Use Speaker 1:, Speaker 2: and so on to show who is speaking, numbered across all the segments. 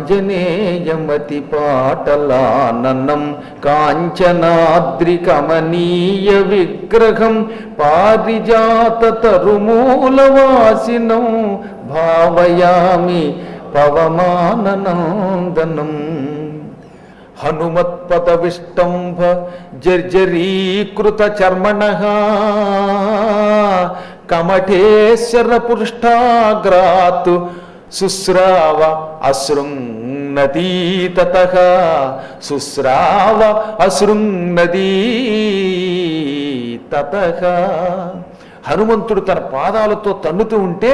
Speaker 1: ఆంజనేయమతి పాటలాననం కాంచనాద్రి కమనీయ విగ్రహం పారిజాత తరుమూలవాసినం భావయామి పవమాననందనం. హనుమత్పద విష్టంభ జర్జరీకృత చర్మణః కమఠేశ్వర పృష్ఠాగ్రాత్ శుశ్రావ అశ్రుంనదీ తతః శుశ్రావ అశ్రుంనదీ తతః. హనుమంతుడు తన పాదాలతో తన్నుతూ ఉంటే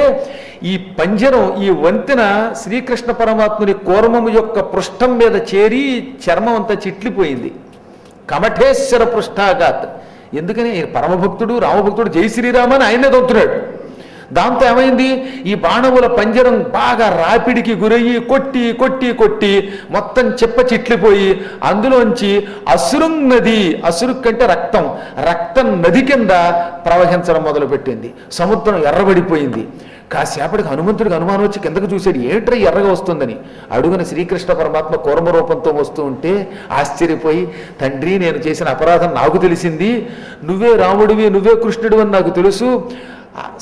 Speaker 1: ఈ పంజరం, ఈ వంతెన శ్రీకృష్ణ పరమాత్ముని కూర్మము యొక్క పృష్ఠం మీద చేరి చర్మం అంతా చిట్లిపోయింది. కమఠేశ్వర పృష్ఠాఘాత్. ఎందుకని పరమభక్తుడు రామభక్తుడు జై శ్రీరామ అని ఆయనే దొరుకుతున్నాడు. దాంతో ఏమైంది, ఈ బాణముల పంజరం బాగా రాపిడికి గురయ్యి కొట్టి కొట్టి కొట్టి మొత్తం చెప్ప చిట్లిపోయి అందులోంచి అసురుం నది, అసురు కంటే రక్తం, రక్తం నది కింద ప్రవహించడం మొదలుపెట్టింది. సముద్రం ఎర్రబడిపోయింది. కాసేపటికి హనుమంతుడికి అనుమానం వచ్చి కిందకు చూశాడు, ఏట్రై ఎర్రగా వస్తుందని. అడుగున శ్రీకృష్ణ పరమాత్మ కూర్మ రూపంతో వస్తూ ఉంటే ఆశ్చర్యపోయి, తండ్రి నేను చేసిన అపరాధం నాకు తెలిసింది, నువ్వే రాముడివి నువ్వే కృష్ణుడివి అని నాకు తెలుసు,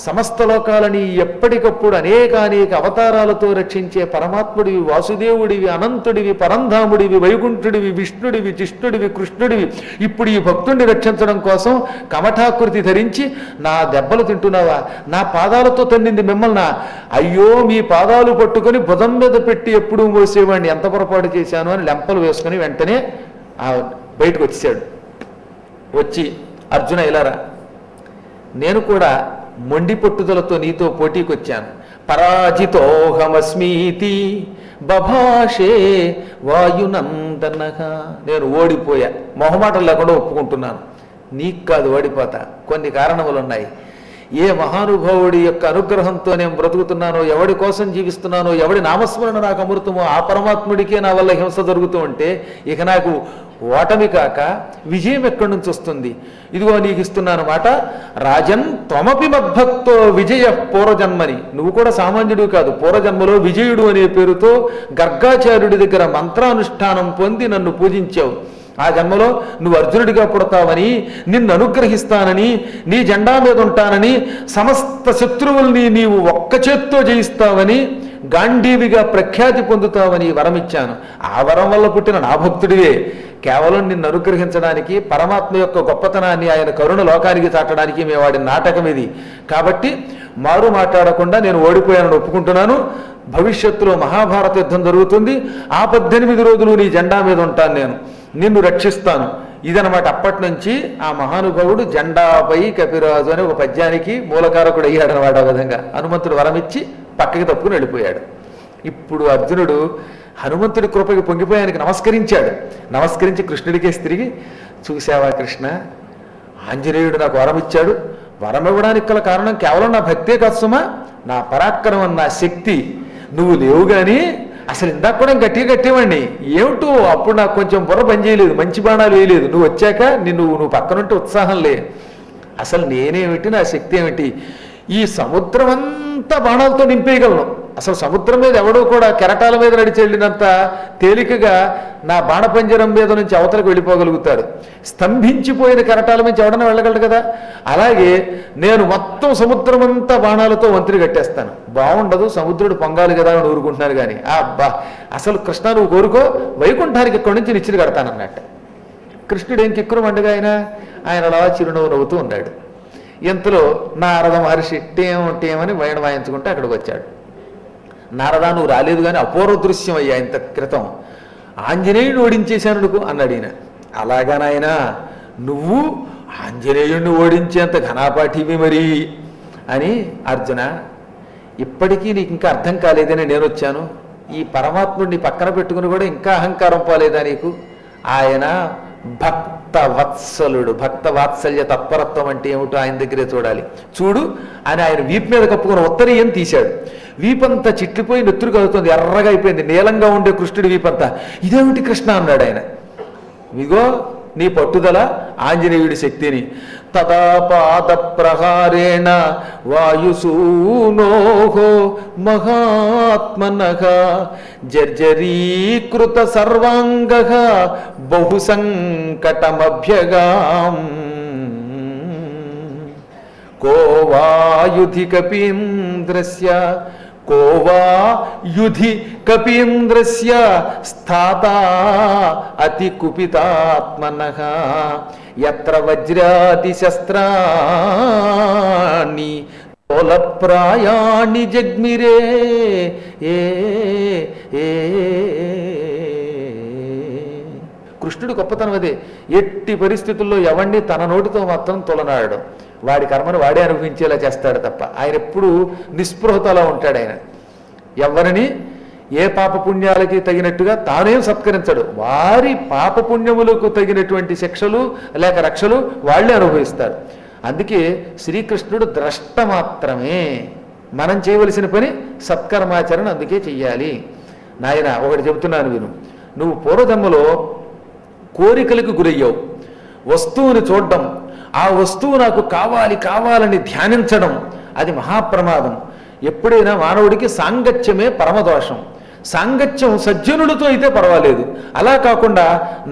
Speaker 1: సమస్త లోకాలని ఎప్పటికప్పుడు అనేక అవతారాలతో రక్షించే పరమాత్ముడివి, వాసుదేవుడివి, అనంతుడివి, పరంధాముడివి, వైకుంఠుడివి, విష్ణుడివి, జిష్ణుడివి, కృష్ణుడివి. ఇప్పుడు ఈ భక్తుడిని రక్షించడం కోసం కమఠాకృతి ధరించి నా దెబ్బలు తింటున్నావా, నా పాదాలతో తన్నింది మిమ్మల్ని, అయ్యో మీ పాదాలు పట్టుకొని భుజం మీద పెట్టి ఎప్పుడూ మోసేవాడిని, ఎంత పొరపాటు చేశాను అని లెంపలు వేసుకుని వెంటనే బయటకు వచ్చాడు. వచ్చి అర్జున ఇలారా, నేను కూడా మొండి పట్టుదలతో నీతో పోటీకి వచ్చాను. పరాజితోహమస్మీతి బభాషే వాయునందనః. నేను ఓడిపోయా, మొహమాటం లేకుండా ఒప్పుకుంటున్నాను. నీకు కాదు ఓడిపోతా, కొన్ని కారణములు ఉన్నాయి. ఏ మహానుభావుడి యొక్క అనుగ్రహంతో నేను బ్రతుకుతున్నానో, ఎవడి కోసం జీవిస్తున్నానో, ఎవడి నామస్మరణ నాకు అమృతమో ఆ పరమాత్ముడికే నా వల్ల హింస జరుగుతూ ఉంటే ఇక నాకు ఓటమి కాక విజయం ఎక్కడి నుంచి వస్తుంది? ఇదిగో నీకు ఇస్తున్నాను మాట, రాజన్ త్వమపి మద్భక్తో విజయ పూర్వజన్మని. నువ్వు కూడా సామాన్యుడు కాదు, పూర్వజన్మలో విజయుడు అనే పేరుతో గర్గాచార్యుడి దగ్గర మంత్రానుష్ఠానం పొంది నన్ను పూజించావు. ఆ జన్మలో నువ్వు అర్జునుడిగా పుడతావని, నిన్ను అనుగ్రహిస్తానని, నీ జెండా మీద ఉంటానని, సమస్త శత్రువుల్ని నీవు ఒక్క చేత్తో జయిస్తావని, గాంధీవిగా ప్రఖ్యాతి పొందుతావని వరమిచ్చాను. ఆ వరం వల్ల పుట్టిన నా భక్తుడివే. కేవలం నిన్ను అనుగ్రహించడానికి, పరమాత్మ యొక్క గొప్పతనాన్ని, ఆయన కరుణ లోకానికి చాటడానికి మేము వాడిన నాటకం ఇది. కాబట్టి మారు మాట్లాడకుండా నేను ఓడిపోయానని ఒప్పుకుంటున్నాను. భవిష్యత్తులో మహాభారత యుద్ధం జరుగుతుంది. ఆ 18 రోజులు నీ జెండా మీద ఉంటాను, నేను నిన్ను రక్షిస్తాను. ఇదనమాట. అప్పటి నుంచి ఆ మహానుభావుడు జెండాపై కపిరాజు అనే ఒక పద్యానికి మూలకారకుడు అయ్యాడనమాట. ఆ విధంగా హనుమంతుడు వరమిచ్చి పక్కకి తప్పుకుని వెళ్ళిపోయాడు. ఇప్పుడు అర్జునుడు హనుమంతుడి కృపకి పొంగిపోయానికి నమస్కరించాడు. నమస్కరించి కృష్ణుడికేసి తిరిగి, చూశావా కృష్ణ, ఆంజనేయుడు నాకు వరం ఇచ్చాడు. వరం ఇవ్వడానికి గల కారణం కేవలం నా భక్తే కాదు సుమా, నా పరాక్రమం, నా శక్తి. నువ్వు లేవు కానీ అసలు ఇందాక కూడా గట్టిగా కట్టేవాడిని. ఏమిటో అప్పుడు నాకు కొంచెం బుర్ర పని చేయలేదు, మంచి బాణాలు వేయలేదు. నువ్వు వచ్చాక నువ్వు పక్కనుంటే ఉత్సాహం లే. అసలు నేనేమిటి, నా శక్తి ఏమిటి? ఈ సముద్రం అంతా బాణాలతో నింపేయగలను. అసలు సముద్రం మీద ఎవడో కూడా కెరటాల మీద నడిచి వెళ్ళినంత తేలికగా నా బాణపంజరం మీద నుంచి అవతలకు వెళ్ళిపోగలుగుతాడు. స్తంభించిపోయిన కెరటాల నుంచి ఎవడన్నా వెళ్ళగలడు కదా. అలాగే నేను మొత్తం సముద్రం అంతా బాణాలతో వంతుని కట్టేస్తాను. బాగుండదు, సముద్రుడు పొంగాలి కదా అని ఊరుకుంటున్నారు కానీ అబ్బా అసలు కృష్ణ నువ్వు కోరుకో, వైకుంఠానికి ఇక్కడి నుంచి నిచ్చిన కడతానన్నట్టు. కృష్ణుడు ఏం కిక్కురు మండగా ఆయన అలా చిరునవ్వు నవ్వుతూ ఉన్నాడు. ఇంతలో నారద మహర్షి టేమని వైణ వాయించుకుంటే అక్కడికి వచ్చాడు. నారదా నువ్వు రాలేదు కానీ అపూర్వ దృశ్యం అయ్యా, ఇంత క్రితం ఆంజనేయుడు ఓడించేశాను నువ్వు అన్నాడు ఈయన. అలాగా నాయనా, నువ్వు ఆంజనేయుడిని ఓడించేంత ఘనాపాఠివి మరి అని. అర్జున ఇప్పటికీ నీకు ఇంకా అర్థం కాలేదని నేను వచ్చాను. ఈ పరమాత్ముడిని పక్కన పెట్టుకుని కూడా ఇంకా అహంకారం పోలేదా నీకు? ఆయన భక్త వత్సలుడు. భక్త వాత్సల్య తత్పరత్వం అంటే ఏమిటో ఆయన దగ్గరే చూడాలి. చూడు అని ఆయన వీపు మీద కప్పుకున్న ఉత్తరీయం తీశాడు. వీపంతా చిట్లిపోయి నెత్తురు కలుగుతుంది, ఎర్రగా అయిపోయింది. నీలంగా ఉండే కృష్ణుడి వీపంతా. ఇదేమిటి కృష్ణ అన్నాడు ఆయన. ఇగో నీ పట్టుదల, ఆంజనేయుడి శక్తిని తదా పాద ప్రహారేణ వాయుసూనోహో మహాత్మనః జర్జరీకృత సర్వాంగః బహు సంకటమభ్యగాం కో వా యుధి కపీంద్రస్య కో వా యుధి కపీంద్రస్య స్థాతా అతి కుపితాత్మనః యత్ర వజ్రాది శస్త్రాణి తోలప్రాయాణి జగ్మిరే ఏ ఏ కృష్ణుడు గొప్పతనం అదే. ఎట్టి పరిస్థితుల్లో ఎవరిని తన నోటితో మాత్రం తొలనాడు. వాడి కర్మను వాడే అనుభవించేలా చేస్తాడు తప్ప ఆయన ఎప్పుడు నిస్పృహతో అలా ఉంటాడు. ఆయన ఎవరిని ఏ పాపపుణ్యాలకి తగినట్టుగా తానేం సత్కరించడు. వారి పాపపుణ్యములకు తగినటువంటి శిక్షలు లేక రక్షలు వాళ్ళే అనుభవిస్తారు. అందుకే శ్రీకృష్ణుడు ద్రష్ట మాత్రమే. మనం చేయవలసిన పని సత్కర్మాచరణ అందుకే చెయ్యాలి. నాయన ఒకటి చెబుతున్నాను విను. నువ్వు పూర్వజన్మలో కోరికలకు గురయ్యావు. వస్తువుని చూడడం, ఆ వస్తువు నాకు కావాలి కావాలని ధ్యానించడం అది మహాప్రమాదం. ఎప్పుడైనా మానవుడికి సాంగత్యమే పరమదోషం. సాంగత్యం సజ్జనులతో అయితే పర్వాలేదు. అలా కాకుండా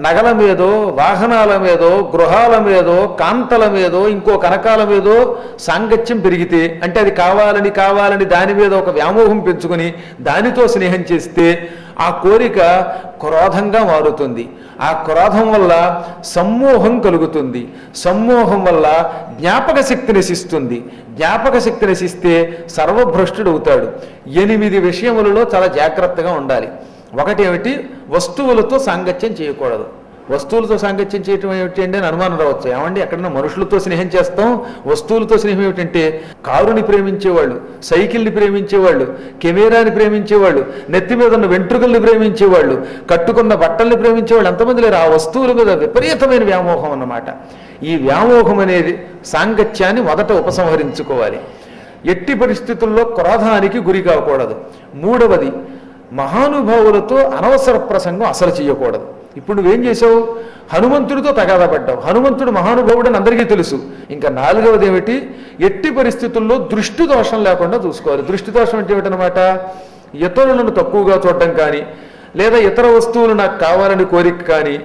Speaker 1: నగల మీదో వాహనాల మీదో గృహాల మీదో కాంతల మీదో ఇంకో కనకాల మీదో సాంగత్యం పెరిగితే అంటే అది కావాలని కావాలని దాని మీద ఒక వ్యామోహం పెంచుకొని దానితో స్నేహం చేస్తే ఆ కోరిక క్రోధంగా మారుతుంది. ఆ క్రోధం వల్ల సమ్మోహం కలుగుతుంది. సమ్మోహం వల్ల జ్ఞాపక శక్తి నశిస్తుంది. జ్ఞాపక శక్తి నశిస్తే సర్వభ్రష్టుడు అవుతాడు. 8 విషయములలో చాలా జాగ్రత్తగా ఉండాలి. ఒకటి ఏమిటి? వస్తువులతో సాంగత్యం చేయకూడదు. వస్తువులతో సాంగత్యం చేయటం ఏమిటి అంటే అనుమానం రావచ్చు. ఏమండి ఎక్కడన్నా మనుషులతో స్నేహం చేస్తాం, వస్తువులతో స్నేహం ఏమిటంటే కారుని ప్రేమించేవాళ్ళు, సైకిల్ని ప్రేమించేవాళ్ళు, కెమెరాని ప్రేమించేవాళ్ళు, నెత్తి మీద ఉన్న వెంట్రుకల్ని ప్రేమించేవాళ్ళు, కట్టుకున్న బట్టల్ని ప్రేమించేవాళ్ళు ఎంతమంది లేరు. ఆ వస్తువుల మీద విపరీతమైన వ్యామోహం అన్నమాట. ఈ వ్యామోహం అనేది సాంగత్యాన్ని మొదట ఉపసంహరించుకోవాలి. ఎట్టి పరిస్థితుల్లో క్రోధానికి గురి కాకూడదు. మూడవది, మహానుభావులతో అనవసర ప్రసంగం అసలు చేయకూడదు. ఇప్పుడు నువ్వేం చేసావు? హనుమంతుడితో తగాదా పడ్డావు. హనుమంతుడు మహానుభావుడు అని అందరికీ తెలుసు. ఇంకా నాలుగవది ఏమిటి? ఎట్టి పరిస్థితుల్లో దృష్టి దోషం లేకుండా చూసుకోవాలి. దృష్టి దోషం అంటే ఏమిటనమాట? ఇతరులను తక్కువగా చూడడం కానీ, లేదా ఇతర వస్తువులు నాకు కావాలని కోరిక కానీ,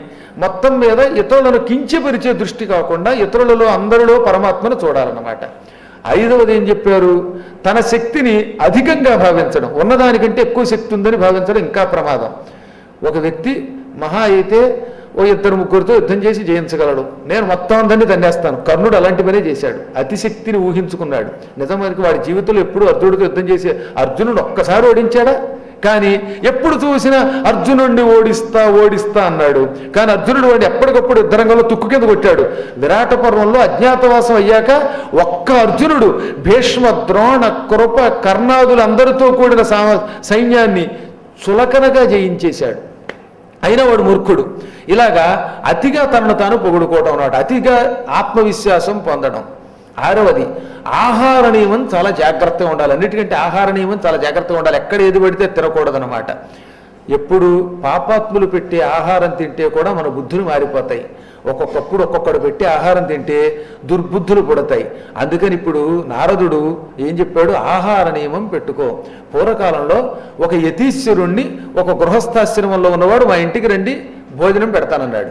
Speaker 1: మొత్తం మీద ఇతరులను కించపరిచే దృష్టి కాకుండా ఇతరులలో అందరిలో పరమాత్మను చూడాలన్నమాట. ఐదవది ఏం చెప్పారు? తన శక్తిని అధికంగా భావించడం. ఉన్నదానికంటే ఎక్కువ శక్తి ఉందని భావించడం ఇంకా ప్రమాదం. ఒక వ్యక్తి మహా అయితే ఓ 2-3 యుద్ధం చేసి జయించగలడు. నేను మొత్తం అందరినీ దండేస్తాను. కర్ణుడు అలాంటి పనే చేశాడు. అతిశక్తిని ఊహించుకున్నాడు. నిజానికి వాడి జీవితంలో ఎప్పుడు అర్జునుడితో యుద్ధం చేసి అర్జునుడు ఒక్కసారి ఓడించాడా? కానీ ఎప్పుడు చూసినా అర్జునుడిని ఓడిస్తా ఓడిస్తా అన్నాడు. కానీ అర్జునుడు వాడిని ఎప్పటికప్పుడు యుద్ధరంగంలో తుక్కు కింద కొట్టాడు. విరాట పర్వంలో అజ్ఞాతవాసం అయ్యాక ఒక్క అర్జునుడు భీష్మ, ద్రోణ, కృప, కర్ణాదులు అందరితో కూడిన సైన్యాన్ని చులకనగా జయించేశాడు. అయినా వాడు మూర్ఖుడు. ఇలాగా అతిగా తనను తాను పొగుడుకోవడం అన్నమాట. అతిగా ఆత్మవిశ్వాసం పొందడం. ఆరవది, ఆహార నియమం చాలా జాగ్రత్తగా ఉండాలి. అన్నిటికంటే ఆహార నియమం చాలా జాగ్రత్తగా ఉండాలి. ఎక్కడ ఏది పడితే తినకూడదనమాట. ఎప్పుడు పాపాత్ములు పెట్టే ఆహారం తింటే కూడా మన బుద్ధులు మారిపోతాయి. ఒక్కొక్కప్పుడు ఒక్కొక్కడు పెట్టి ఆహారం తింటే దుర్బుద్ధులు పుడతాయి. అందుకని ఇప్పుడు నారదుడు ఏం చెప్పాడు? ఆహార నియమం పెట్టుకో. పూర్వకాలంలో ఒక యతీశ్వరుణ్ణి ఒక గృహస్థాశ్రమంలో ఉన్నవాడు మా ఇంటికి రండి భోజనం పెడతానన్నాడు.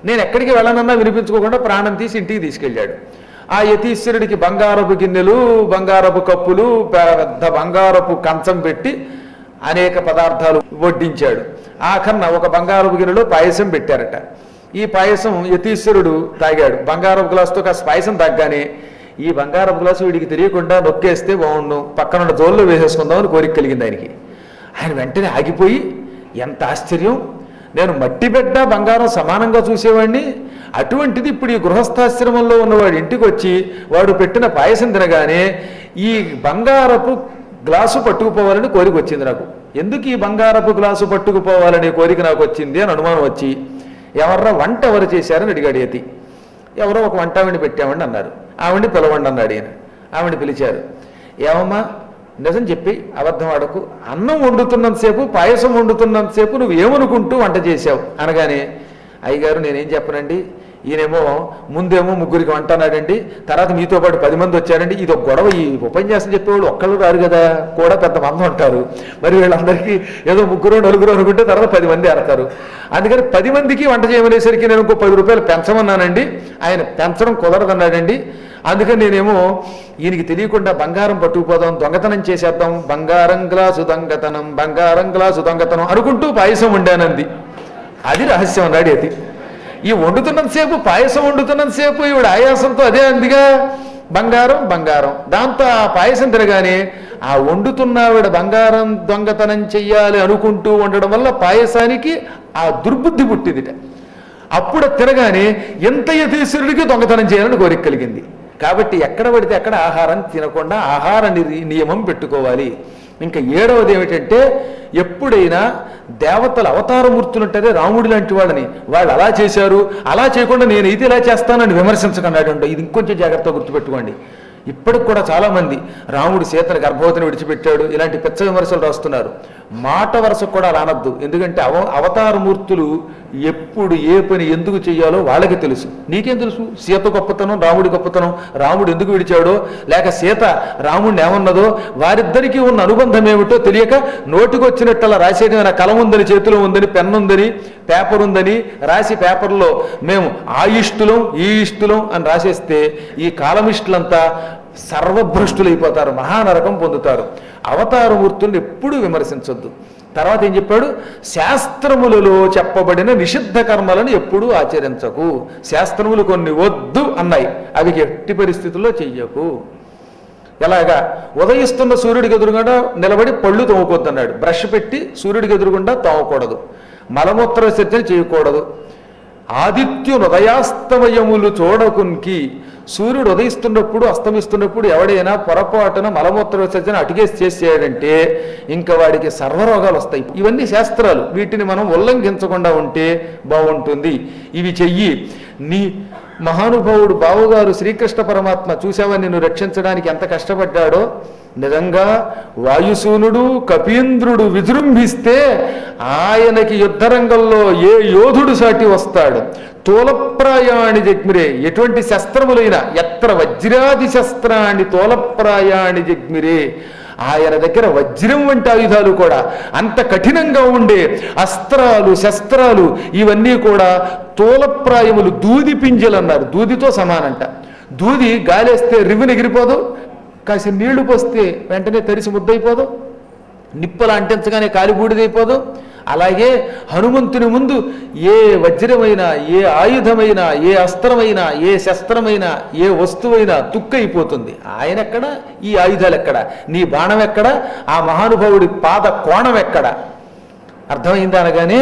Speaker 1: నేను ఎక్కడికి వెళ్ళనన్నా వినిపించుకోకుండా ప్రాణం తీసి ఇంటికి తీసుకెళ్ళాడు. ఆ యతీశ్వరుడికి బంగారపు గిన్నెలు, బంగారపు కప్పులు, పెద్ద బంగారపు కంచం పెట్టి అనేక పదార్థాలు వడ్డించాడు. ఆఖరణ ఒక బంగారపు గిన్నెలో పాయసం పెట్టారట. ఈ పాయసం యతీశ్వరుడు తాగాడు. బంగారపు గ్లాసుతో కాస్త పాయసం తగ్గానే ఈ బంగారపు గ్లాసు వీడికి తెలియకుండా నొక్కేస్తే బాగుండు, పక్కనున్న జోల్లో వేసేసుకుందామని కోరిక కలిగింది ఆయనకి. ఆయన వెంటనే ఆగిపోయి, ఎంత ఆశ్చర్యం, నేను మట్టి బిడ్డ బంగారం సమానంగా చూసేవాడిని, అటువంటిది ఇప్పుడు ఈ గృహస్థాశ్రమంలో ఉన్నవాడు ఇంటికి వచ్చి వాడు పెట్టిన పాయసం తినగానే ఈ బంగారపు గ్లాసు పట్టుకుపోవాలని కోరిక వచ్చింది నాకు. ఎందుకు ఈ బంగారపు గ్లాసు పట్టుకుపోవాలనే కోరిక నాకు వచ్చింది అని అనుమానం వచ్చి, ఎవర్రా వంట ఎవరు చేశారని అడిగాడు యతి. ఎవరో ఒక వంట ఆవిడ పెట్టామండి అన్నారు. ఆవిడ్ని పిలవండి అన్నాడు ఈయన. ఆవిడ పిలిచారు. ఏమమ్మా నిజం చెప్పి అబద్ధం ఆడకు, అన్నం వండుతున్నంతసేపు పాయసం వండుతున్నంతసేపు నువ్వు ఏమనుకుంటూ వంట చేశావు అనగానే, అయ్యగారు నేనేం చెప్పనండి, ఈయనేమో ముందేమో ముగ్గురికి వంటన్నాడండి, తర్వాత మీతో పాటు 10 మంది వచ్చారండి. ఇది ఒక గొడవ. ఈ ఉపన్యాసం చెప్పేవాళ్ళు ఒక్కళ్ళు రారు కదా, కూడా పెద్ద మంది ఉంటారు. మరి వీళ్ళందరికీ ఏదో 3 4 అనుకుంటే తర్వాత 10 మంది ఆడతారు. అందుకని 10 మందికి వంట చేయమనేసరికి నేను ఇంకో 10 రూపాయలు పెంచమన్నానండి. ఆయన పెంచడం కుదరదన్నాడండి. అందుకని నేనేమో ఈయనకి తెలియకుండా బంగారం పట్టుకుపోదాం, దొంగతనం చేసేద్దాం, బంగారం గ్లాసు దొంగతనం అనుకుంటూ పాయసం వండానంది. అది రహస్యం అన్నాడు. అది ఈ వండుతున్నంతసేపు, పాయసం వండుతున్నంతసేపు ఈవిడ ఆయాసంతో అదే అందిగా బంగారం. దాంతో ఆ పాయసం తినగానే ఆ వండుతున్నవిడ బంగారం దొంగతనం చెయ్యాలి అనుకుంటూ ఉండడం వల్ల పాయసానికి ఆ దుర్బుద్ధి పుట్టిందిట. అప్పుడు తినగానే ఎంత యతీశ్వరుడికి దొంగతనం చేయాలని కోరిక కలిగింది. కాబట్టి ఎక్కడ పడితే అక్కడ ఆహారం తినకుండా ఆహార నియమం పెట్టుకోవాలి. ఇంకా 7వది ఏమిటంటే, ఎప్పుడైనా దేవతల అవతారమూర్తులు ఉంటారే రాముడి లాంటి వాళ్ళని, వాళ్ళు అలా చేశారు, అలా చేయకుండా నేనైతే ఇలా చేస్తానని విమర్శించకన్నాడు. ఇది ఇంకొంచెం జాగ్రత్తగా గుర్తుపెట్టుకోండి. ఇప్పటికి కూడా చాలామంది రాముడు సీతను గర్భవతిని విడిచిపెట్టాడు ఇలాంటి పెద్ద విమర్శలు రాస్తున్నారు. మాట వరుస కూడా రానద్దు. ఎందుకంటే అవతారమూర్తులు ఎప్పుడు ఏ పని ఎందుకు చెయ్యాలో వాళ్ళకి తెలుసు. నీకేం తెలుసు సీత గొప్పతనం, రాముడి గొప్పతనం, రాముడు ఎందుకు విడిచాడో, లేక సీత రాముడిని ఏమన్నదో, వారిద్దరికీ ఉన్న అనుబంధం ఏమిటో తెలియక నోటికొచ్చినట్టలా రాసేయడం. కలం ఉందని, చేతిలో ఉందని, పెన్ను ఉందని, పేపర్ ఉందని రాసి పేపర్లో మేము ఆ ఇష్టులం ఈ ఇష్టులం అని రాసేస్తే ఈ కాలమిష్టులంతా సర్వభ్రష్టులైపోతారు, మహానరకం పొందుతారు. అవతారమూర్తులను ఎప్పుడూ విమర్శించొద్దు. తర్వాత ఏం చెప్పాడు, శాస్త్రములలో చెప్పబడిన నిషిద్ధ కర్మలను ఎప్పుడూ ఆచరించకు. శాస్త్రములు కొన్ని వద్దు అన్నాయి, అవి ఎట్టి పరిస్థితుల్లో చెయ్యకు. ఎలాగా, ఉదయిస్తున్న సూర్యుడికి ఎదురుగుండా నిలబడి పళ్ళు తోముకొద్దన్నాడు. బ్రష్ పెట్టి సూర్యుడికి ఎదురుగుండా తోమకూడదు. మలమూత్ర విసర్జన చేయకూడదు. ఆదిత్యునుదయాస్తమయములు చూడకునికి, సూర్యుడు ఉదయిస్తున్నప్పుడు అస్తమిస్తున్నప్పుడు ఎవడైనా పొరపాటున మలమూత్ర విసర్జన అటుకేసి చేసేయాడంటే ఇంకా వాడికి సర్వరోగాలు వస్తాయి. ఇవన్నీ శాస్త్రాలు, వీటిని మనం ఉల్లంఘించకుండా ఉంటే బాగుంటుంది. ఇవి చెయ్యి. నీ మహానుభావుడు బావుగారు శ్రీకృష్ణ పరమాత్మ చూసావా నిన్ను రక్షించడానికి ఎంత కష్టపడ్డాడో. నిజంగా వాయుసూనుడు కపీంద్రుడు విజృంభిస్తే ఆయనకి యుద్ధరంగంలో ఏ యోధుడు సాటి వస్తాడు. తోలప్రాయాణి జగ్మిరే, ఎటువంటి శస్త్రములైనా, ఎత్ర వజ్రాది శస్త్రాన్ని తోలప్రాయాణి జగ్మిరే, ఆయన దగ్గర వజ్రం వంటి ఆయుధాలు కూడా, అంత కఠినంగా ఉండే అస్త్రాలు శస్త్రాలు ఇవన్నీ కూడా తోలప్రాయములు, దూది పింజలు అన్నారు. దూదితో సమానంట. దూది గాలేస్తే రివ్వుని ఎగిరిపోదు, కాసి నీళ్లు పోస్తే వెంటనే తడిసి ముద్దయిపోదు, నిప్పులు అంటించగానే కాలిబూడిదైపోదు. అలాగే హనుమంతుని ముందు ఏ వజ్రమైనా, ఏ ఆయుధమైనా, ఏ అస్త్రమైనా, ఏ శస్త్రమైనా, ఏ వస్తువైనా తుక్కైపోతుంది. ఆయన ఎక్కడ, ఈ ఆయుధాలు ఎక్కడ, నీ బాణం ఎక్కడ, ఆ మహానుభావుడి పాద కోణం ఎక్కడ? అర్థమైంది అనగానే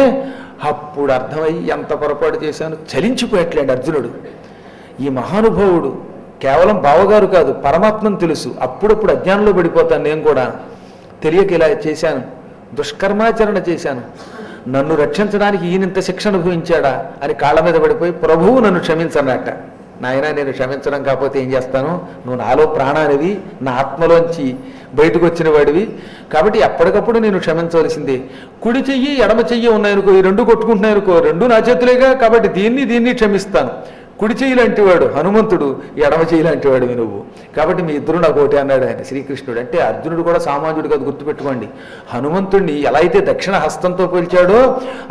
Speaker 1: అప్పుడు అర్థమయ్యి ఎంత పొరపాటు చేశాను, చలించిపోయట్లేండి అర్జునుడు. ఈ మహానుభావుడు కేవలం బావగారు కాదు, పరమాత్మను తెలుసు. అప్పుడప్పుడు అజ్ఞానంలో పడిపోతాను నేను కూడా. తెలియక ఇలా చేశాను, దుష్కర్మాచరణ చేశాను, నన్ను రక్షించడానికి ఈయనంత శిక్ష అనుభవించాడా అని కాళ్ళ మీద పడిపోయి ప్రభువు నన్ను క్షమించనట. నాయన నేను క్షమించడం కాకపోతే ఏం చేస్తాను, నువ్వు నాలో ప్రాణానివి, నా ఆత్మలోంచి బయటకు వచ్చిన వాడివి, కాబట్టి ఎప్పటికప్పుడు నేను క్షమించవలసిందే. కుడి చెయ్యి ఎడమ చెయ్యి ఉన్నాయనుకో, ఈ రెండు కొట్టుకుంటున్నాయనుకో, రెండు నా చేతులేగా, కాబట్టి దీన్ని క్షమిస్తాను. కుడి చెయ్యి లాంటి వాడు హనుమంతుడు, ఎడమ చెయ్యి లాంటి వాడివి నువ్వు, కాబట్టి మీ ఇద్దరు నాకు ఒకటి అన్నాడు ఆయన శ్రీకృష్ణుడు. అంటే అర్జునుడు కూడా సామాన్యుడు కాదు, గుర్తుపెట్టుకోండి. హనుమంతుడిని ఎలా అయితే దక్షిణ హస్తంతో పోల్చాడో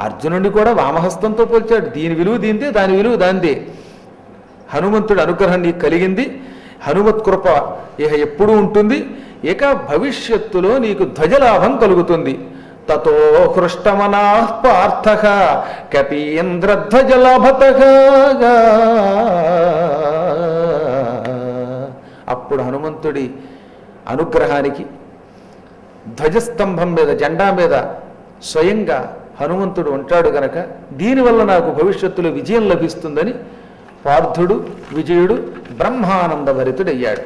Speaker 1: అర్జునుడిని కూడా వామహస్తంతో పోల్చాడు. దీని విలువ దీందే, దాని విలువ దాందే. హనుమంతుడి అనుగ్రహం నీకు కలిగింది, హనుమత్ కృప ఇక ఎప్పుడూ ఉంటుంది. ఇక భవిష్యత్తులో నీకు ధ్వజలాభం కలుగుతుంది. తతో హృష్టమనా పార్థ కపీంద్రధ్వజలాభత. అప్పుడు హనుమంతుడి అనుగ్రహానికి ధ్వజస్తంభం మీద, జెండా మీద స్వయంగా హనుమంతుడు ఉంటాడు గనక దీనివల్ల నాకు భవిష్యత్తులో విజయం లభిస్తుందని పార్థుడు విజయుడు బ్రహ్మానందభరితుడయ్యాడు.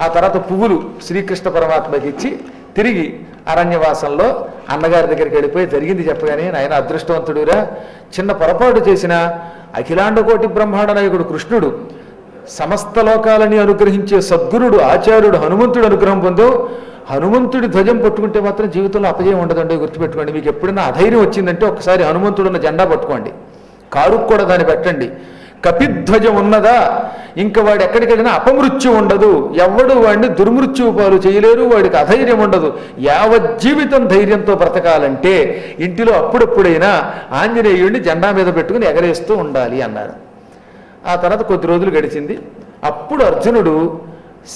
Speaker 1: ఆ తర్వాత పువ్వులు శ్రీకృష్ణ పరమాత్మకి ఇచ్చి తిరిగి అరణ్యవాసంలో అన్నగారి దగ్గరికి వెళ్ళిపోయి జరిగింది చెప్పగానే, నాయన అదృష్టవంతుడురా, చిన్న పొరపాటు చేసిన అఖిలాండకోటి బ్రహ్మాండ నాయకుడు కృష్ణుడు, సమస్త లోకాలని అనుగ్రహించే సద్గురుడు ఆచార్యుడు హనుమంతుడు అనుగ్రహం పొందావు. హనుమంతుడి ధ్వజం పట్టుకుంటే మాత్రం జీవితంలో అపజయం ఉండదండి, గుర్తుపెట్టుకోండి. మీకు ఎప్పుడైనా అధైర్యం వచ్చిందంటే ఒకసారి హనుమంతుడున్న జెండా పట్టుకోండి, కారుకు కూడా దాన్ని పెట్టండి. కపిధ్వజం ఉన్నదా, ఇంక వాడు ఎక్కడికెళ్ళినా అపమృత్యు ఉండదు, ఎవడు వాడిని దుర్మృత్యువు పాలు చేయలేరు, వాడికి అధైర్యం ఉండదు, యావజ్జీవితం ధైర్యంతో బ్రతకాలంటే ఇంటిలో అప్పుడప్పుడైనా ఆంజనేయుడిని జెండా మీద పెట్టుకుని ఎగరేస్తూ ఉండాలి అన్నాడు. ఆ తర్వాత కొద్ది రోజులు గడిచింది. అప్పుడు అర్జునుడు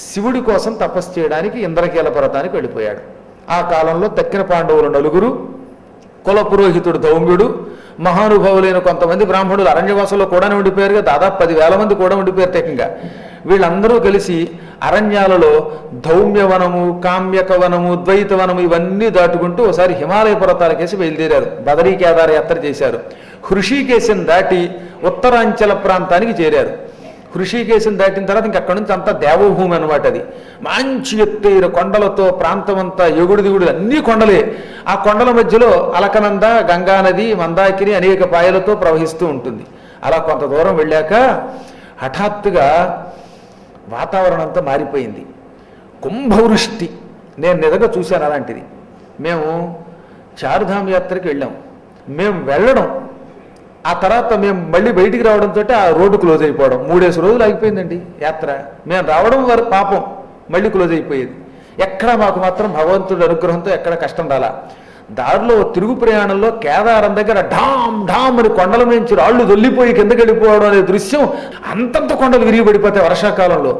Speaker 1: శివుడి కోసం తపస్సు చేయడానికి ఇంద్రకీల పర్వతానికి వెళ్ళిపోయాడు. ఆ కాలంలో తక్కిన పాండవులు 4, కుల పురోహితుడు ధౌమ్యుడు, మహానుభావులైన కొంతమంది బ్రాహ్మణులు అరణ్యవాసంలో కూడా ఉండిపోయారుగా, దాదాపు 10,000 మంది కూడా ఉండిపోయారు టెక్కంగా. వీళ్ళందరూ కలిసి అరణ్యాలలో ధౌమ్యవనము, కామ్యకవనము, ద్వైతవనము ఇవన్నీ దాటుకుంటూ ఒకసారి హిమాలయ పర్వతాలకేసి బయలుదేరారు. బదరీ కేదార యాత్ర చేశారు. హృషికేశం దాటి ఉత్తరాంచల ప్రాంతానికి చేరారు. హృషికేశం దాటిన తర్వాత ఇంకక్కడి నుంచి అంతా దేవభూమి అనమాట. అది మంచి ఎత్తైన కొండలతో ప్రాంతం అంతా ఎగుడు దిగుడు అన్నీ కొండలే. ఆ కొండల మధ్యలో అలకనంద, గంగానది, మందాకిని అనేక పాయలతో ప్రవహిస్తూ ఉంటుంది. అలా కొంత దూరం వెళ్ళాక హఠాత్తుగా వాతావరణం అంతా మారిపోయింది. కుంభవృష్టి. నేను నిజంగా చూశాను అలాంటిది. మేము చారుధామ్ యాత్రకి వెళ్ళాం. మేము వెళ్ళడం, ఆ తర్వాత మేము మళ్ళీ బయటికి రావడంతో ఆ రోడ్డు క్లోజ్ అయిపోవడం, 3 రోజులు ఆగిపోయిందండి యాత్ర. మేము రావడం వారు పాపం మళ్ళీ క్లోజ్ అయిపోయేది. ఎక్కడ మాకు మాత్రం భగవంతుడి అనుగ్రహంతో ఎక్కడ కష్టం రాలా. దారిలో తిరుగు ప్రయాణంలో కేదారం దగ్గర ఢామ్ ఢామ్ అని కొండల నుంచి రాళ్ళు దొల్లిపోయి కిందకి వెళ్ళిపోవడం అనే దృశ్యం, అంతంత కొండలు విరిగి పడిపోతాయి వర్షాకాలంలో.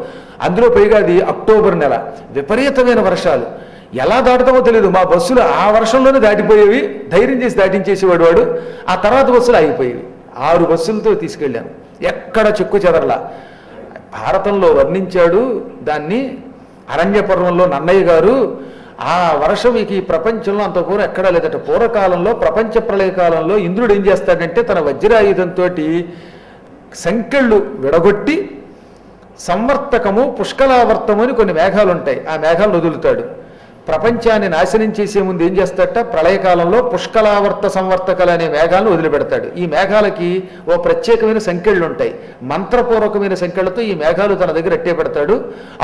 Speaker 1: అందులో పైగా అది అక్టోబర్ నెల, విపరీతమైన వర్షాలు. ఎలా దాటుతామో తెలియదు. మా బస్సులు ఆ వర్షంలోనే దాటిపోయేవి, ధైర్యం చేసి దాటించేసేవాడు వాడు. ఆ తర్వాత బస్సులు ఆగిపోయేవి. 6 బస్సులతో తీసుకెళ్ళాను, ఎక్కడ చెక్కు చెదరలా. భారతంలో వర్ణించాడు దాన్ని అరణ్య పర్వంలో నన్నయ్య గారు. ఆ వర్షం ఈ ప్రపంచంలో అంత పూర్వం ఎక్కడా లేదట. పూర్వకాలంలో ప్రపంచ ప్రళయ కాలంలో ఇంద్రుడు ఏం చేస్తాడంటే తన వజ్రాయుధంతో సంకెళ్ళు విడగొట్టి సంవర్తకము, పుష్కలావర్తము అని కొన్ని మేఘాలు ఉంటాయి, ఆ మేఘాలు వదులుతాడు. ప్రపంచాన్ని నాశనం చేసే ముందు ఏం చేస్తాడట, ప్రళయకాలంలో పుష్కలావర్త సంవర్తకలు అనే మేఘాలను వదిలిపెడతాడు. ఈ మేఘాలకి ఓ ప్రత్యేకమైన సంకెళ్ళు ఉంటాయి. మంత్రపూర్వకమైన సంకెళ్లతో ఈ మేఘాలు తన దగ్గర అట్టే పెడతాడు.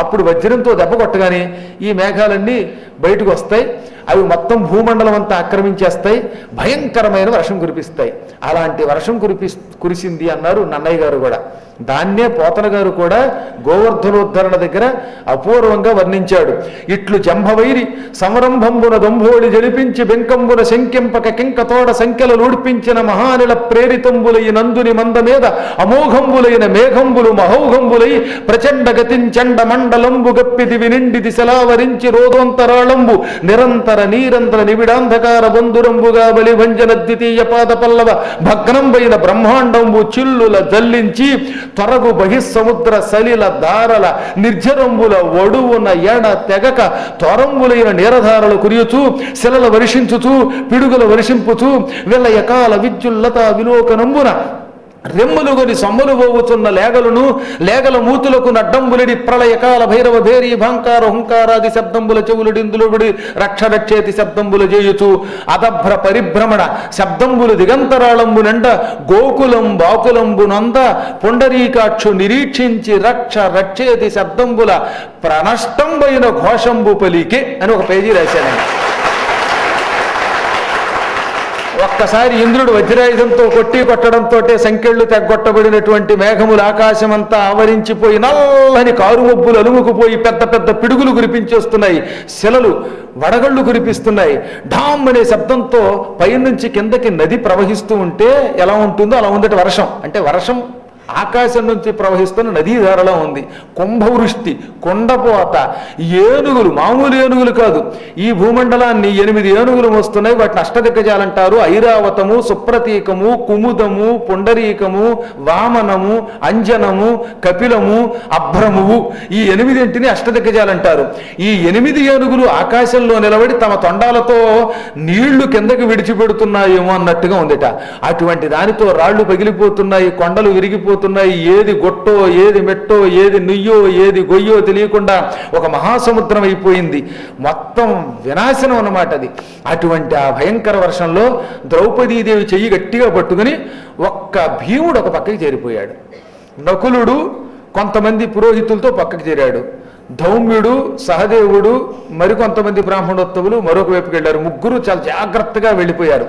Speaker 1: అప్పుడు వజ్రంతో దెబ్బ కొట్టగానే ఈ మేఘాలన్నీ బయటకు వస్తాయి. అవి మొత్తం భూమండలం అంతా ఆక్రమించేస్తాయి, భయంకరమైన వర్షం కురిపిస్తాయి. అలాంటి వర్షం కురిసింది అన్నారు నన్నయ్య గారు కూడా. దాన్నే పోతన గారు కూడా గోవర్ధనోద్ధరణ దగ్గర అపూర్వంగా వర్ణించాడు. ఇట్లు జంభవైరి సంరంభంబున దొంభోడి జలిపించి బెంకంబున శంకింపక కింకతోడ సంఖ్యలు లూడ్పించిన మహానిల ప్రేరితంబులై నందుని మంద మీద అమోఘంబులైన మేఘంబులు మహౌఘంబులై ప్రచండ గతించండ మండలంబు గప్పిది వినిండి దిశలావరించి రోదోంతరాళంబు నిరంతర నీరంతర నిబిడాంధకార బంధురంబుగా బలి భంజన ద్వితీయ పాద పల్లవ భగ్నంబైన బ్రహ్మాండంబు చిల్లుల జల్లించి త్వరగు బహిస్సముద్ర సలిల దారల నిర్జరంబుల ఒడువున ఎడ తెగక త్వరంబులైన నీరధారలు కురియుచూ శిలల వర్షించుచూ పిడుగుల వర్షింపుచూ విలయకాల విద్యుల్లత విలోకనంబున రెమ్ములుగొని సమ్ములు పోవుచున్న లేగలను లేగల మూతులకు నడ్డంబులడి ప్రళయకాల భైరవ భేరీ భాంకార హుంకారాది శబ్దంబుల చెవులుడిందులుడి రక్షరక్షేతి శబ్దంబుల చేయుచు అదభ్ర పరిభ్రమణ శబ్దంబులు దిగంతరాళంబు నిండ గోకులం బాకులంబునంద పుండరీకాక్షు నిరీక్షించి రక్ష రక్షేతి శబ్దంబుల ప్రణష్టంబైన ఘోషంబు పలికే అని ఒక పేజీ రాశాను. ఒక్కసారి ఇంద్రుడు వజ్రాయుధంతో కొట్టడంతో సంకెళ్ళు తెగ్గొట్టబడినటువంటి మేఘములు ఆకాశమంతా ఆవరించిపోయి నల్లని కారుమబ్బులు అలుముకుపోయి పెద్ద పెద్ద పిడుగులు కురిపించేస్తున్నాయి, శిలలు వడగళ్ళు కురిపిస్తున్నాయి. ఢామ్ అనే శబ్దంతో పైనుంచి కిందకి నది ప్రవహిస్తూ ఉంటే ఎలా ఉంటుందో అలా ఉందట వర్షం. అంటే వర్షం ఆకాశం నుంచి ప్రవహిస్తున్న నదీధారలో ఉంది. కుంభవృష్టి, కొండపోత, ఏనుగులు, మామూలు ఏనుగులు కాదు, ఈ భూమండలాన్ని 8 ఏనుగులు మోస్తున్నాయి. వాటిని అష్టదిగ్గజాలంటారు. ఐరావతము, సుప్రతీకము, కుముదము, పుండరీకము, వామనము, అంజనము, కపిలము, అభ్రమువు, ఈ 8 అష్టదిగ్గజాలంటారు. ఈ 8 ఏనుగులు ఆకాశంలో నిలబడి తమ తొండాలతో నీళ్లు కిందకి విడిచిపెడుతున్నాయేమో అన్నట్టుగా ఉందిట. అటువంటి దానితో రాళ్లు పగిలిపోతున్నాయి, కొండలు విరిగిపోతున్నాయి. ఏది గొట్టో, ఏది మెట్టో, ఏది నుయ్యో, ఏది గొయ్యో తెలియకుండా ఒక మహాసముద్రం అయిపోయింది. మొత్తం వినాశనం అన్నమాట అది. అటువంటి ఆ భయంకర వర్షంలో ద్రౌపదీదేవి చెయ్యి గట్టిగా పట్టుకుని ఒక్క భీముడు ఒక పక్కకి చేరిపోయాడు. నకులుడు కొంతమంది పురోహితులతో పక్కకి చేరాడు. ధౌమ్యుడు, సహదేవుడు, మరికొంతమంది బ్రాహ్మణోత్తములు మరొక వైపుకి వెళ్ళారు. ముగ్గురు చాలా జాగ్రత్తగా వెళ్ళిపోయారు.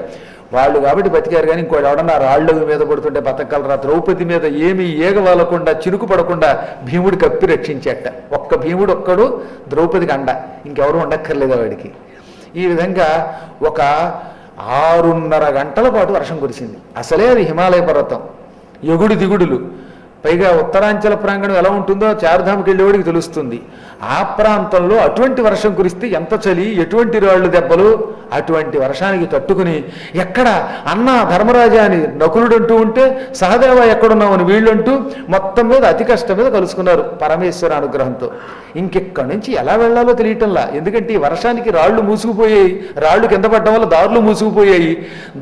Speaker 1: వాళ్ళు కాబట్టి బతికారు, కానీ ఇంకోటి ఎవడన్నా రాళ్ళు మీద పడుతుంటే బతకలరా. ద్రౌపది మీద ఏమీ ఏగవాలకుండా చిరుకు పడకుండా భీముడు కప్పి రక్షించేట. ఒక్క భీముడు ఒక్కడు ద్రౌపదికి అండ, ఇంకెవరు ఉండక్కర్లేదు వాడికి. ఈ విధంగా ఒక 6:30 గంటల పాటు వర్షం కురిసింది. అసలే అది హిమాలయ పర్వతం, ఎగుడు దిగుడులు, పైగా ఉత్తరాంచల ప్రాంగణం ఎలా ఉంటుందో చార్ధామ్కి వెళ్ళేవాడికి తెలుస్తుంది. ఆ ప్రాంతంలో అటువంటి వర్షం కురిస్తే ఎంత చలి, ఎటువంటి రాళ్ళు దెబ్బలు. అటువంటి వర్షానికి తట్టుకుని ఎక్కడ అన్నా ధర్మరాజా అని నకులుడు అంటూ ఉంటే సహదేవ ఎక్కడున్నామని వీళ్ళంటూ మొత్తం మీద అతి కష్టం మీద కలుసుకున్నారు పరమేశ్వర అనుగ్రహంతో. ఇంకెక్కడి నుంచి ఎలా వెళ్లాలో తెలియటంలా, ఎందుకంటే ఈ వర్షానికి రాళ్లు మూసుకుపోయాయి, రాళ్లు కింద పడ్డం వల్ల దారులు మూసుకుపోయాయి,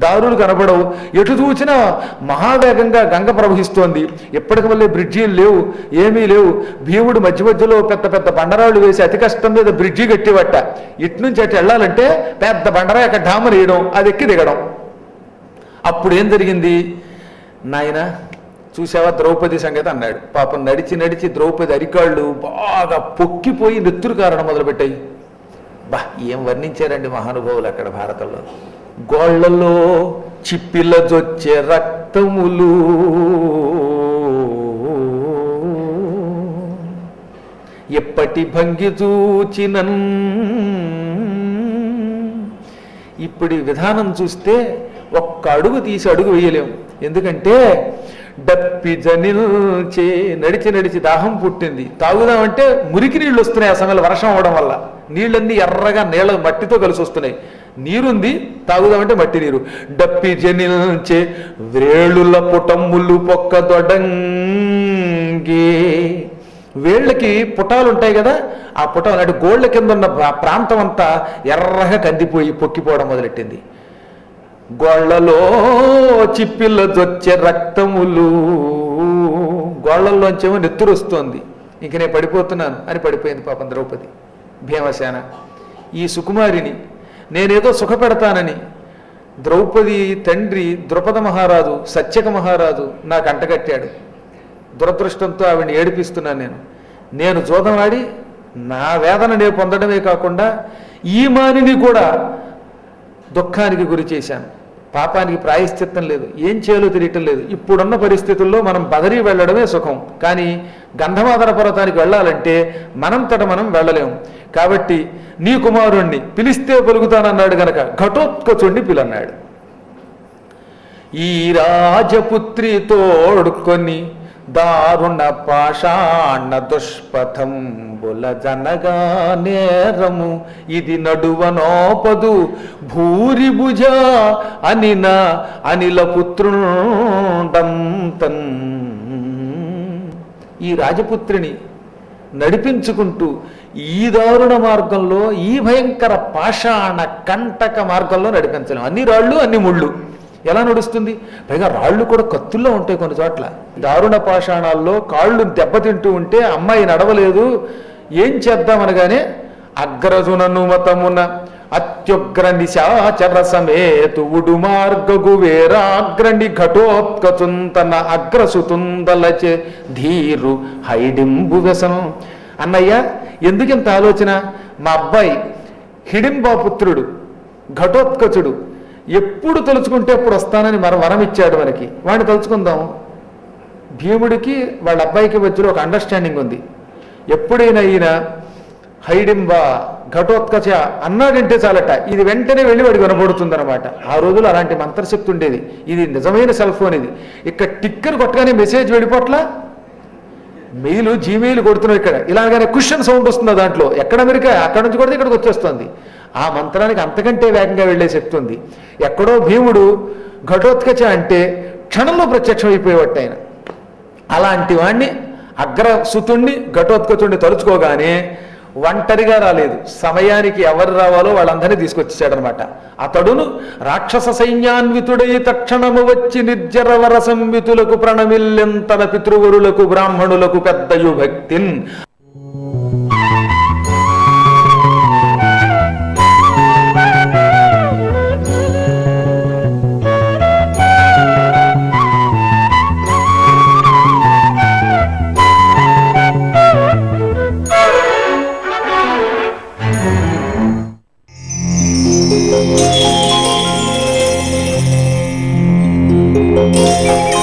Speaker 1: దారులు కనబడవు, ఎటు చూసినా మహావేగంగా గంగ ప్రవహిస్తోంది. ఎప్పటికి మళ్ళీ బ్రిడ్జీలు లేవు, ఏమీ లేవు. భీముడు మధ్య మధ్యలో పెద్ద పెద్ద బండరాళ్ళు వేసి అతి కష్టం మీద బ్రిడ్జి కట్టివట్ట. ఇటు నుంచి అటు వెళ్ళాలంటే పెద్ద బండరా అక్కడ డామర్ వేయడం, అది ఎక్కి దిగడం. అప్పుడు ఏం జరిగింది, నాయన చూసావా ద్రౌపది సంగతి అన్నాడు. పాపం నడిచి నడిచి ద్రౌపది అరికాళ్ళు బాగా పొక్కిపోయి నెత్తురు కారణం మొదలుపెట్టాయి. బా ఏం వర్ణించారండి మహానుభావులు అక్కడ భారతంలో. గోళ్లలో చిప్పిలజొచ్చే రక్తములు, ఎప్పటి భంగి చూచినన్. ఇప్పుడు విధానం చూస్తే ఒక్క అడుగు తీసి అడుగు వేయలేము. ఎందుకంటే డప్పి జనిల్చే, నడిచి నడిచి దాహం పుట్టింది, తాగుదామంటే మురికి నీళ్ళు వస్తున్నాయి. ఆ సమయంలో వర్షం అవడం వల్ల నీళ్ళన్నీ ఎర్రగా నీళ్ళ మట్టితో కలిసి వస్తున్నాయి. నీరుంది, తాగుదామంటే మట్టి నీరు. డప్పి జనిల్చే వ్రేళుల పుటమ్ములు పొక్క దొడంగే, వేళ్ళకి పుటాలు ఉంటాయి కదా, ఆ పుటాలు అంటే గోళ్ళ కింద ఉన్న ప్రాంతం అంతా ఎర్రగా కందిపోయి పొక్కిపోవడం మొదలెట్టింది. గోళ్లలో చిప్పిల్ల జొచ్చే రక్తములు, గోళ్లల్లోంచేమో నెత్తురు వస్తోంది, ఇంక నేను పడిపోతున్నాను అని పడిపోయింది పాపం ద్రౌపది. భీమసేన ఈ సుకుమారిని నేనేదో సుఖపెడతానని ద్రౌపది తండ్రి ద్రుపద మహారాజు సత్యక మహారాజు నాకు అంటగట్టాడు. దురదృష్టంతో ఆవిడని ఏడిపిస్తున్నాను. నేను జోదమాడి నా వేదన నేను పొందడమే కాకుండా ఈ మానిని కూడా దుఃఖానికి గురి చేశాను. పాపానికి ప్రాయశ్చిత్తం లేదు, ఏం చేయాలో తెలియటం లేదు. ఇప్పుడున్న పరిస్థితుల్లో మనం బదరి వెళ్ళడమే సుఖం, కానీ గంధమాదన పర్వతానికి వెళ్ళాలంటే మనంతట మనం వెళ్ళలేము. కాబట్టి నీ కుమారుణ్ణి పిలిస్తే పలుకుతానన్నాడు గనక ఘటోత్కచుణ్ణి పిలన్నాడు. ఈ రాజపుత్రి తోడుకొని దారుణ పాషాణ దుష్పథంబుల జనగా నేరము, ఇది నడువనోపదు భూరిభుజ అనిన అనిల పుత్రుండంతన్. ఈ రాజపుత్రిని నడిపించుకుంటూ ఈ దారుణ మార్గంలో, ఈ భయంకర పాషాణ కంటక మార్గంలో నడిపించలేం. అన్ని రాళ్ళు అన్ని ముళ్ళు, ఎలా నడుస్తుంది? పైగా రాళ్ళు కూడా కత్తుల్లో ఉంటాయి కొన్ని చోట్ల. దారుణ పాషాణాల్లో కాళ్ళు దెబ్బతింటూ ఉంటే అమ్మాయి నడవలేదు, ఏం చేద్దామనగానే అగ్రజుననుమతమున అత్యుగ్ర నిశాచర సమేతు ఉడు మార్గగు వేరాగ్రణి ఘటోత్కచుంతన అగ్రసుతుందలచే ధీరు హైడింబు వ్యసనం. అన్నయ్య ఎందుకింత ఆలోచన? మా అబ్బాయి హిడింబాపుత్రుడు ఘటోత్కచుడు ఎప్పుడు తలుచుకుంటే ఎప్పుడు వస్తానని వరం ఇచ్చాడు మనకి, వాడిని తలుచుకుందాం. భీముడికి వాళ్ళ అబ్బాయికి మధ్యలో ఒక అండర్స్టాండింగ్ ఉంది. ఎప్పుడైనా ఈయన హైడింబ ఘటోత్కచ అన్నాడంటే చాలట, ఇది వెంటనే వెళ్ళి వాడికి వినబడుతుందన్నమాట. ఆ రోజులు అలాంటి మంత్రశక్తి ఉండేది. ఇది నిజమైన సెల్ ఫోన్. ఇది ఇక్కడ టిక్కర్ కొట్టగానే మెసేజ్ వెళ్ళిపోట్ల, మెయిల్ జీమెయిల్ కొడుతున్నావు ఇక్కడ, ఇలాగనే క్వశ్చన్ సౌండ్ వస్తుందా దాంట్లో, ఎక్కడ అమెరికా అక్కడ నుంచి కొడితే ఇక్కడికి వచ్చేస్తుంది. ఆ మంత్రానికి అంతకంటే వేగంగా వెళ్ళే శక్తి ఉంది. ఎక్కడో భీముడు ఘటోత్కచ అంటే క్షణంలో ప్రత్యక్షం అయిపోయేవాడు ఆయన. అలాంటి వాణ్ణి అగ్రసుతుణ్ణి ఘటోత్కచుణ్ణి తలుచుకోగానే ఒంటరిగా రాలేదు, సమయానికి ఎవరు రావాలో వాళ్ళందరినీ తీసుకొచ్చేసాడనమాట. అతడును రాక్షస సైన్యాన్వితుడై తక్షణము వచ్చి నిర్జరవర సంవితులకు ప్రణమిల్లెంతన పితృవరులకు బ్రాహ్మణులకు పెద్దయు భక్తిన్.
Speaker 2: Thank you.